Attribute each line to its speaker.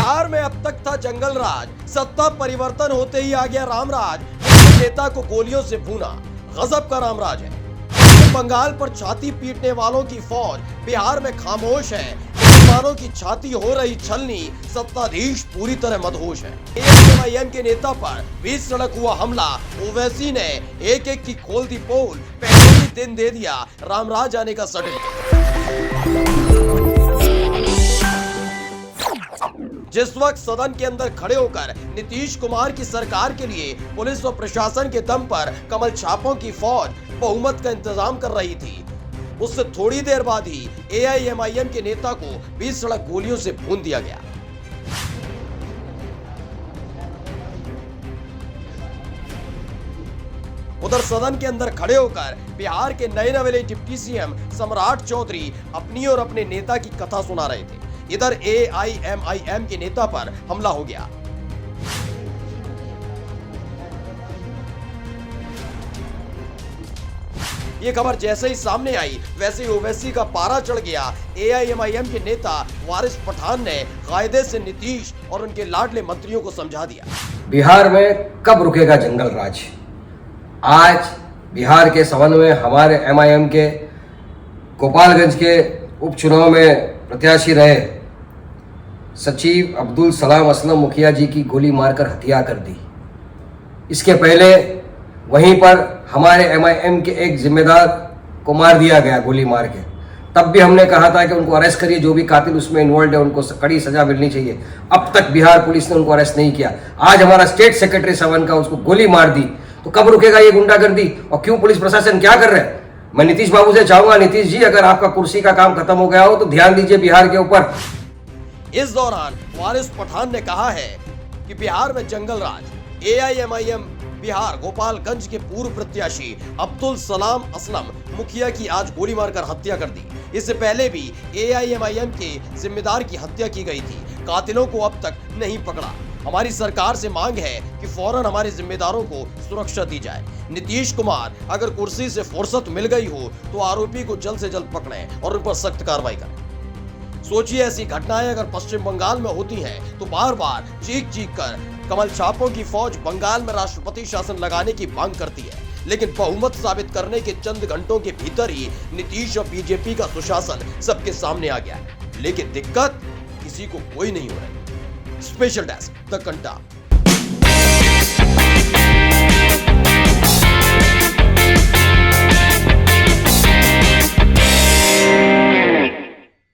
Speaker 1: बिहार में अब तक था जंगल राज, सत्ता परिवर्तन होते ही आ गया रामराज। नेता को गोलियों से भूना, गजब का रामराज है। बंगाल पर छाती पीटने वालों की फौज बिहार में खामोश है। मुसलमानों की छाती हो रही छलनी, सत्ताधीश पूरी तरह मदहोश है। एआईएमआईएम के नेता पर 20 सड़क हुआ हमला, ओवैसी ने एक एक की खोल दी पोल, पहले ही दिन दे दिया रामराज आने का सर्टिफिकेट। जिस वक्त सदन के अंदर खड़े होकर नीतीश कुमार की सरकार के लिए पुलिस व प्रशासन के दम पर कमल छापों की फौज बहुमत का इंतजाम कर रही थी, उससे थोड़ी देर बाद ही एआईएमआईएम के नेता को 20 सड़क गोलियों से भून दिया गया। उधर सदन के अंदर खड़े होकर बिहार के नए नवेले डिप्टी सीएम सम्राट चौधरी अपनी और अपने नेता की कथा सुना रहे थे। इधर एआईएमआईएम के नेता पर हमला हो गया। ये खबर जैसे ही सामने आई वैसे ही ओवैसी का पारा चढ़ गया। एआईएमआईएम के नेता वारिस पठान ने कायदे से नीतीश और उनके लाडले मंत्रियों को समझा दिया।
Speaker 2: बिहार में कब रुकेगा जंगल राज। आज बिहार के संबंध में हमारे एमआईएम के गोपालगंज के उपचुनाव में प्रत्याशी रहे सचिव अब्दुल सलाम असलम मुखिया जी की गोली मारकर हत्या कर दी। इसके पहले वहीं पर हमारे एमआईएम के एक जिम्मेदार को मार दिया गया गोली मार के। तब भी हमने कहा था कि उनको अरेस्ट करिए, जो भी कातिल उसमें इन्वॉल्व है उनको कड़ी सजा मिलनी चाहिए। अब तक बिहार पुलिस ने उनको अरेस्ट नहीं किया। आज हमारा स्टेट सेक्रेटरी सवन का उसको गोली मार दी, तो कब रुकेगा ये गुंडागर्दी और क्यों पुलिस प्रशासन क्या कर रहा है। मैं नीतीश बाबू से चाहूंगा, नीतीश जी अगर आपका कुर्सी का काम खत्म हो गया हो तो ध्यान दीजिए बिहार के ऊपर।
Speaker 1: इस दौरान वारिस पठान ने कहा है कि बिहार में जंगल राज। एआईएमआईएम बिहार गोपालगंज के पूर्व प्रत्याशी अब्दुल सलाम असलम मुखिया की आज गोली मारकर हत्या कर दी। इससे पहले भी एआईएमआईएम के जिम्मेदार की हत्या की गई थी। कातिलों को अब तक नहीं पकड़ा। हमारी सरकार से मांग है कि फौरन हमारे जिम्मेदारों को सुरक्षा दी जाए। नीतीश कुमार अगर कुर्सी से फुर्सत मिल गई हो तो आरोपी को जल्द से जल्द पकड़ें और उन पर सख्त कार्रवाई करें। सोचिए ऐसी घटनाएं अगर पश्चिम बंगाल में होती हैं तो बार बार चीख चीख कर कमल छापों की फौज बंगाल में राष्ट्रपति शासन लगाने की मांग करती है, लेकिन बहुमत साबित करने के चंद घंटों के भीतर ही नीतीश और बीजेपी का सुशासन सबके सामने आ गया है। लेकिन दिक्कत किसी को कोई नहीं हो रही। Special desk the कंटा।